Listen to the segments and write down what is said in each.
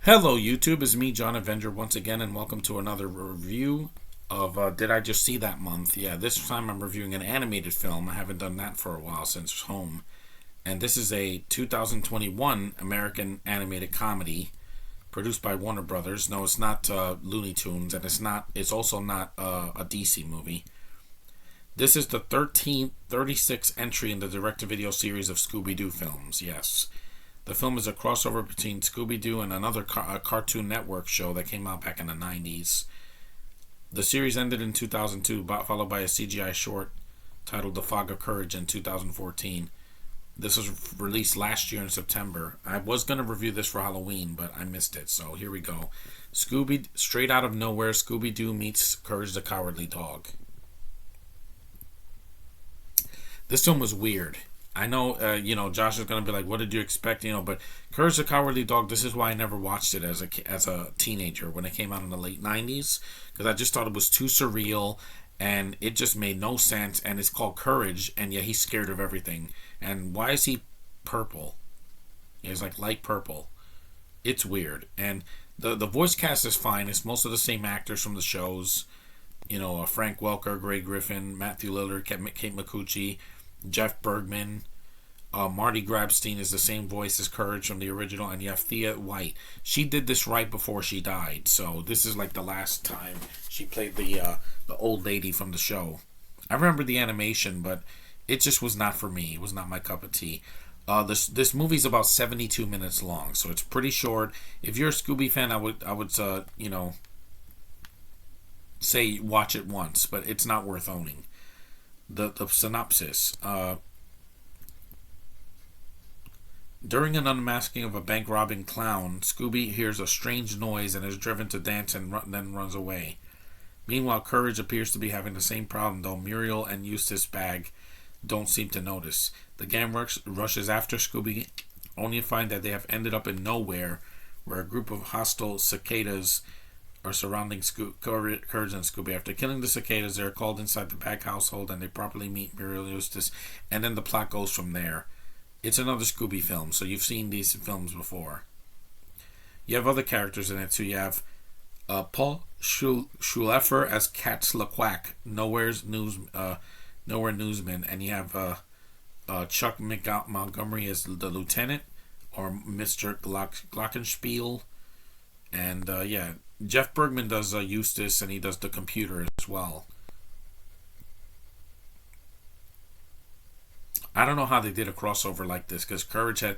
Hello YouTube, it's me John Avenger once again, and welcome to another review of Did I Just See That Month. Yeah, this time I'm reviewing an animated film. I haven't done that for a while since Home. And this is a 2021 American animated comedy produced by Warner Brothers. No, it's not Looney Tunes, and it's also not a DC movie. This is the 36th entry in the direct-to-video series of Scooby-Doo films, yes. The film is a crossover between Scooby-Doo and another Cartoon Network show that came out back in the 90s. The series ended in 2002, followed by a CGI short titled The Fog of Courage in 2014. This was released last year in September. I was going to review this for Halloween, but I missed it, so here we go. Straight out of nowhere, Scooby-Doo meets Courage the Cowardly Dog. This film was weird. I know, Josh is going to be like, what did you expect? But Courage the Cowardly Dog, this is why I never watched it as a teenager when it came out in the late 90s. Because I just thought it was too surreal and it just made no sense. And it's called Courage, and yeah, he's scared of everything. And why is he purple? He's like light purple. It's weird. And the voice cast is fine. It's most of the same actors from the shows. Frank Welker, Greg Griffin, Matthew Lillard, Kate Micucci, Jeff Bergman. Marty Grabstein is the same voice as Courage from the original, and you have Thea White. She did this right before she died, so this is like the last time she played the old lady from the show. I remember the animation, but it just was not for me. It was not my cup of tea. This movie's about 72 minutes long, so it's pretty short. If you're a Scooby fan, I would say watch it once, but it's not worth owning. The synopsis. During an unmasking of a bank-robbing clown, Scooby hears a strange noise and is driven to dance and then runs away. Meanwhile, Courage appears to be having the same problem, though Muriel and Eustace Bagg don't seem to notice. The gang rushes after Scooby, only to find that they have ended up in nowhere, where a group of hostile cicadas are surrounding Courage and Scooby. After killing the cicadas, they are called inside the Bagg household, and they properly meet Muriel and Eustace, and then the plot goes from there. It's another Scooby film, so you've seen these films before. You have other characters in it too. You have Paul Schulefer as Katz LaQuack, Nowhere newsman, and you have Chuck Montgomery as the lieutenant, or Mr. Glockenspiel, and Jeff Bergman does Eustace, and he does the computer as well. I don't know how they did a crossover like this, because Courage Courage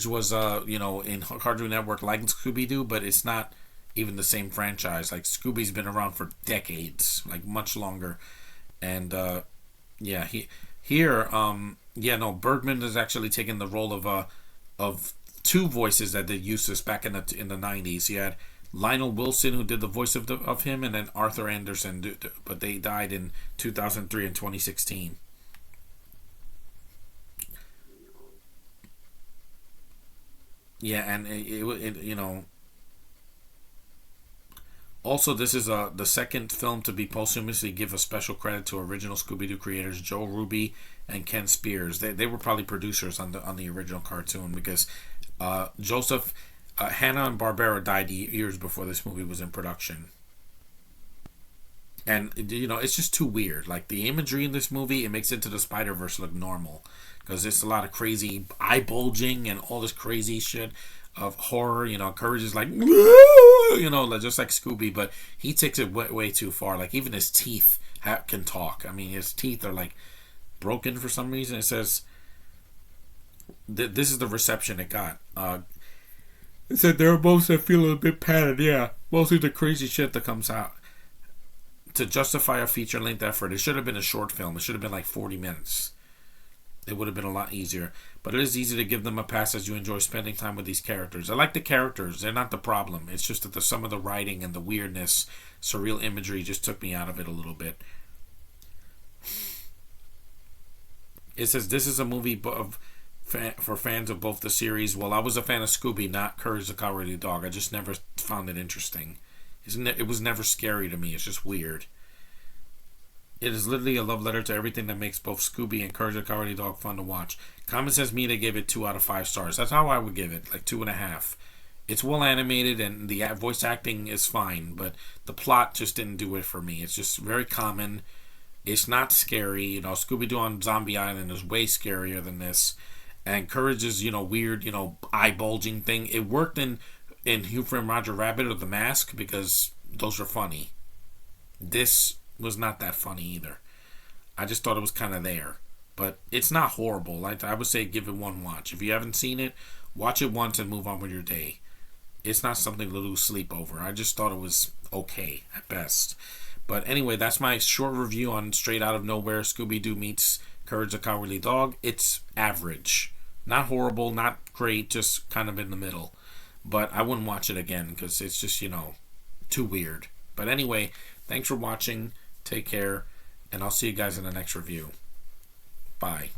was in Cartoon Network like Scooby-Doo, but it's not even the same franchise. Like, Scooby's been around for decades, like much longer, and Bergman is actually taking the role of two voices that did Eustace back in the 90s. He had Lionel Wilson, who did the voice of him, and then Arthur Anderson, but they died in 2003 and 2016. Yeah, and also, this is the second film to be posthumously give a special credit to original Scooby-Doo creators Joe Ruby and Ken Spears. They were probably producers on the original cartoon, because Joseph Hanna-Barbera died years before this movie was in production. And it's just too weird. Like, the imagery in this movie, it makes Into the Spider-Verse look normal, because it's a lot of crazy eye bulging and all this crazy shit of horror. Courage is like, just like Scooby, but he takes it way too far. Like, even his teeth can talk. I mean, his teeth are like broken for some reason. It says this is the reception it got. It said there are most that feel a bit padded. Yeah, mostly the crazy shit that comes out. To justify a feature-length effort, it should have been a short film. It should have been like 40 minutes. It would have been a lot easier. But it is easy to give them a pass as you enjoy spending time with these characters. I like the characters. They're not the problem. It's just that some of the writing and the weirdness, surreal imagery just took me out of it a little bit. It says this is a movie for fans of both the series. Well, I was a fan of Scooby, not Courage the Cowardly Dog. I just never found it interesting. It was never scary to me. It's just weird. It is literally a love letter to everything that makes both Scooby and Courage the Cowardly Dog fun to watch. Common Sense Media gave it 2 out of 5 stars. That's how I would give it, like 2.5. It's well animated and the voice acting is fine, but the plot just didn't do it for me. It's just very common. It's not scary. Scooby-Doo on Zombie Island is way scarier than this. And Courage's, weird, eye bulging thing. It worked in Who Framed Roger Rabbit or The Mask because those are funny. This was not that funny either. I just thought it was kind of there. But it's not horrible. Like I would say give it one watch. If you haven't seen it, watch it once and move on with your day. It's not something to lose sleep over. I just thought it was okay at best. But anyway, that's my short review on Straight Out of Nowhere, Scooby-Doo meets Courage the Cowardly Dog. It's average. Not horrible, not great, just kind of in the middle. But I wouldn't watch it again because it's just, too weird. But anyway, thanks for watching. Take care. And I'll see you guys in the next review. Bye.